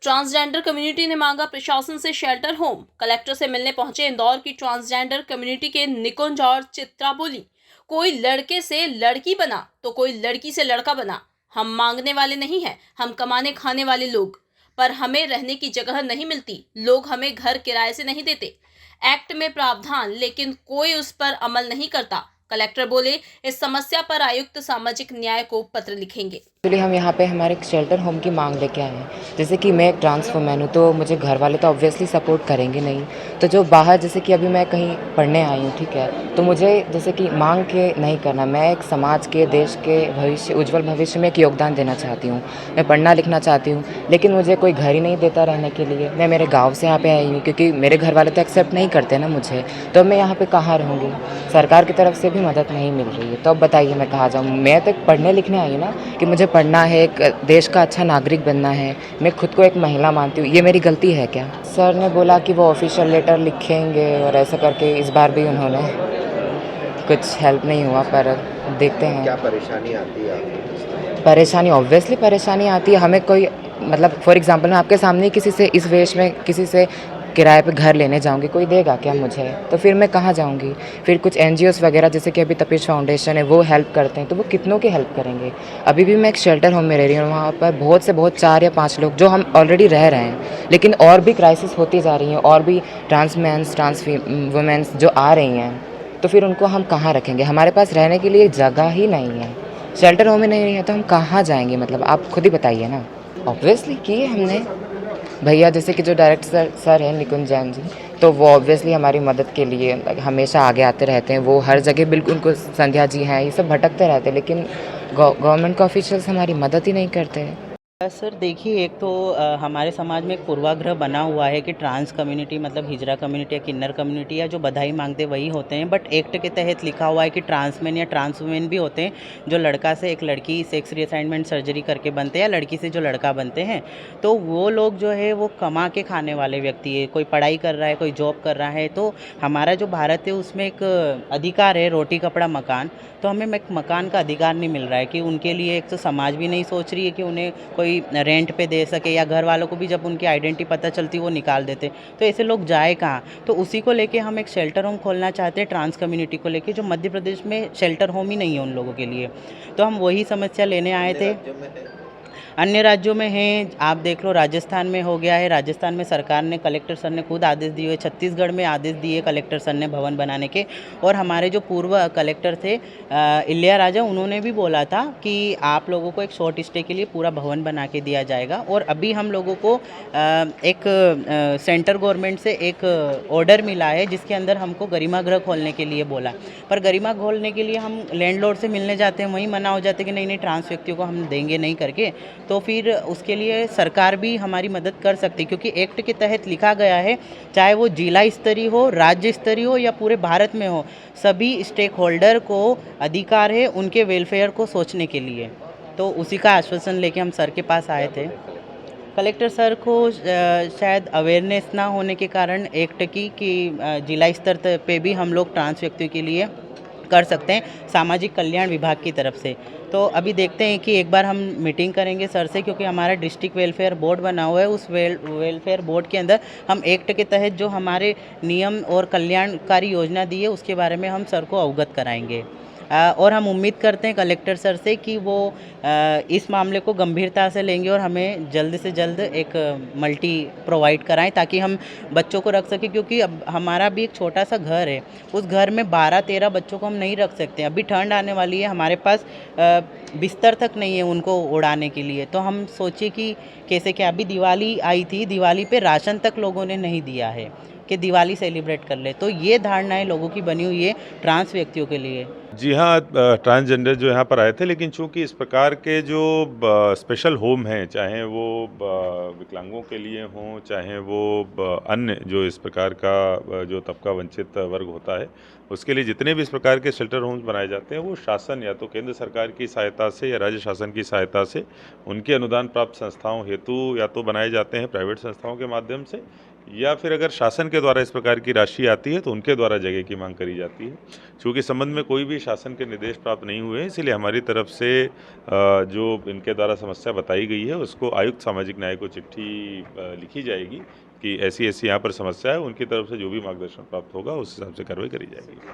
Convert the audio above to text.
Transgender community ने मांगा प्रशासन से शेल्टर होम। कलेक्टर से मिलने पहुंचे इंदौर की ट्रांसजेंडर कम्युनिटी के निकुंज और चित्रा बोली, कोई लड़के से लड़की बना तो कोई लड़की से लड़का बना। हम मांगने वाले नहीं हैं, हम कमाने खाने वाले लोग, पर हमें रहने की जगह नहीं मिलती। लोग हमें घर किराए से नहीं देते। एक्ट में प्रावधान, लेकिन कोई उस पर अमल नहीं करता। कलेक्टर बोले, इस समस्या पर आयुक्त सामाजिक न्याय को पत्र लिखेंगे। एक्चुअली हम यहाँ पे हमारे एक शेल्टर होम की मांग लेके आए हैं। जैसे कि मैं एक ट्रांस वुमेन हूँ, तो मुझे घर वाले तो ऑब्वियसली सपोर्ट करेंगे नहीं। तो जो बाहर, जैसे कि अभी मैं कहीं पढ़ने आई हूँ, ठीक है, तो मुझे जैसे कि मांग के नहीं करना, मैं एक समाज के, देश के भविष्य, उज्जवल भविष्य में एक योगदान देना चाहती हूँ। मैं पढ़ना लिखना चाहती हूँ, लेकिन मुझे कोई घर ही नहीं देता रहने के लिए। मैं मेरे गाँव से यहाँ पे आई हूँ, क्योंकि मेरे घर वाले तो एक्सेप्ट नहीं करते ना मुझे, तो मैं यहाँ पे कहाँ रहूँगी। सरकार की तरफ से भी मदद नहीं मिल रही है, तो अब बताइए मैं कहाँ जाऊँ। मैं तो पढ़ने लिखने आई हूँ ना, कि मुझे पढ़ना है, एक देश का अच्छा नागरिक बनना है। मैं खुद को एक महिला मानती हूँ, ये मेरी गलती है क्या? सर ने बोला कि वो ऑफिशियल लेटर लिखेंगे, और ऐसा करके इस बार भी उन्होंने कुछ हेल्प नहीं हुआ, पर देखते हैं। क्या परेशानी आती है आपको? परेशानी, ऑब्वियसली परेशानी आती है। हमें कोई, मतलब फॉर एग्जांपल मैं आपके सामने किसी से इस वेश में किसी से किराए पे घर लेने जाऊंगी, कोई देगा क्या मुझे? तो फिर मैं कहाँ जाऊंगी? फिर कुछ एनजीओस वगैरह, जैसे कि अभी तपिश फाउंडेशन है, वो हेल्प करते हैं, तो वो कितनों की हेल्प करेंगे? अभी भी मैं एक शेल्टर होम में रह रही हूँ, वहाँ पर बहुत से बहुत 4 या 5 लोग जो हम ऑलरेडी रह रहे हैं, लेकिन और भी क्राइसिस होती जा रही हैं, और भी ट्रांस मैंस, ट्रांस वुमेन्स जो आ रही हैं, तो फिर उनको हम कहाँ रखेंगे? हमारे पास रहने के लिए जगह ही नहीं है, शेल्टर होम में नहीं है, तो हम कहाँ जाएंगे? मतलब आप खुद ही बताइए ना। ऑब्वियसली किए हमने, भैया जैसे कि जो डायरेक्टर सर हैं निकुंज जैन जी, तो वो ऑब्वियसली हमारी मदद के लिए हमेशा आगे आते रहते हैं। वो हर जगह बिल्कुल, उनको संध्या जी हैं, ये सब भटकते रहते हैं, लेकिन गवर्नमेंट के ऑफिशियल्स हमारी मदद ही नहीं करते हैं। सर देखिए, एक तो हमारे समाज में एक पूर्वाग्रह बना हुआ है कि ट्रांस कम्युनिटी मतलब हिजरा कम्युनिटी या किन्नर कम्युनिटी या जो बधाई मांगते वही होते हैं, बट एक्ट के तहत लिखा हुआ है कि ट्रांसमैन या ट्रांस वुमेन भी होते हैं जो लड़का से एक लड़की सेक्स रीअसाइनमेंट सर्जरी करके बनते हैं, या लड़की से जो लड़का बनते हैं। तो वो लोग जो है वो कमा के खाने वाले व्यक्ति है, कोई पढ़ाई कर रहा है, कोई जॉब कर रहा है। तो हमारा जो भारत है उसमें एक अधिकार है रोटी कपड़ा मकान, तो हमें एक मकान का अधिकार नहीं मिल रहा है कि उनके लिए। एक तो समाज भी नहीं सोच रही है कि उन्हें कोई रेंट पे दे सके, या घर वालों को भी जब उनकी आइडेंटिटी पता चलती वो निकाल देते। तो ऐसे लोग जाए कहाँ? तो उसी को लेके हम एक शेल्टर होम खोलना चाहते हैं ट्रांस कम्युनिटी को लेके, जो मध्य प्रदेश में शेल्टर होम ही नहीं है उन लोगों के लिए। तो हम वही समस्या लेने आए थे। अन्य राज्यों में हैं, आप देख लो, राजस्थान में हो गया है। राजस्थान में सरकार ने, कलेक्टर सर ने खुद आदेश दिए हुए। छत्तीसगढ़ में आदेश दिए कलेक्टर सर ने भवन बनाने के। और हमारे जो पूर्व कलेक्टर थे इलिया राजा, उन्होंने भी बोला था कि आप लोगों को एक शॉर्ट स्टे के लिए पूरा भवन बना के दिया जाएगा। और अभी हम लोगों को एक सेंटर गवर्नमेंट से एक ऑर्डर मिला है जिसके अंदर हमको गरिमा गृह खोलने के लिए बोला। पर गरिमा खोलने के लिए हम लैंडलॉर्ड से मिलने जाते हैं, वहीं मना हो जाते हैं कि नहीं नहीं, ट्रांस व्यक्तियों को हम देंगे नहीं करके। तो फिर उसके लिए सरकार भी हमारी मदद कर सकती है, क्योंकि एक्ट के तहत लिखा गया है, चाहे वो जिला स्तरीय हो, राज्य स्तरीय हो, या पूरे भारत में हो, सभी स्टेक होल्डर को अधिकार है उनके वेलफेयर को सोचने के लिए। तो उसी का आश्वासन लेके हम सर के पास आए थे। कलेक्टर सर को शायद अवेयरनेस ना होने के कारण एक्ट की कि जिला स्तर पे भी हम लोग ट्रांस व्यक्तियों के लिए कर सकते हैं, सामाजिक कल्याण विभाग की तरफ से। तो अभी देखते हैं कि एक बार हम मीटिंग करेंगे सर से, क्योंकि हमारा डिस्ट्रिक्ट वेलफेयर बोर्ड बना हुआ है। उस वेलफेयर बोर्ड के अंदर हम एक्ट के तहत जो हमारे नियम और कल्याणकारी योजना दी है उसके बारे में हम सर को अवगत कराएंगे। और हम उम्मीद करते हैं कलेक्टर सर से कि वो इस मामले को गंभीरता से लेंगे और हमें जल्द से जल्द एक मल्टी प्रोवाइड कराएं, ताकि हम बच्चों को रख सकें। क्योंकि अब हमारा भी एक छोटा सा घर है, उस घर में 12-13 बच्चों को हम नहीं रख सकते। अभी ठंड आने वाली है, हमारे पास बिस्तर तक नहीं है उनको उड़ाने के लिए। तो हम सोचे कि कैसे क्या, अभी दिवाली आई थी, दिवाली पे राशन तक लोगों ने नहीं दिया है कि दिवाली सेलिब्रेट कर ले। तो ये धारणाएं लोगों की बनी हुई है ट्रांस व्यक्तियों के लिए। जी हाँ, ट्रांसजेंडर जो यहाँ पर आए थे, लेकिन चूंकि इस प्रकार के जो स्पेशल होम हैं, चाहे वो विकलांगों के लिए हों, चाहे वो अन्य जो इस प्रकार का जो तबका वंचित वर्ग होता है, उसके लिए जितने भी इस प्रकार के शेल्टर होम्स बनाए जाते हैं, वो शासन या तो केंद्र सरकार की सहायता से या राज्य शासन की सहायता से उनके अनुदान प्राप्त संस्थाओं हेतु या तो बनाए जाते हैं प्राइवेट संस्थाओं के माध्यम से, या फिर अगर शासन के द्वारा इस प्रकार की राशि आती है तो उनके द्वारा जगह की मांग करी जाती है। चूँकि इस संबंध में कोई भी शासन के निर्देश प्राप्त नहीं हुए हैं, इसलिए हमारी तरफ से जो इनके द्वारा समस्या बताई गई है उसको आयुक्त सामाजिक न्याय को चिट्ठी लिखी जाएगी कि ऐसी-ऐसी यहाँ पर समस्या है, उनकी तरफ से जो भी मार्गदर्शन प्राप्त होगा उस हिसाब से कार्रवाई करी जाएगी।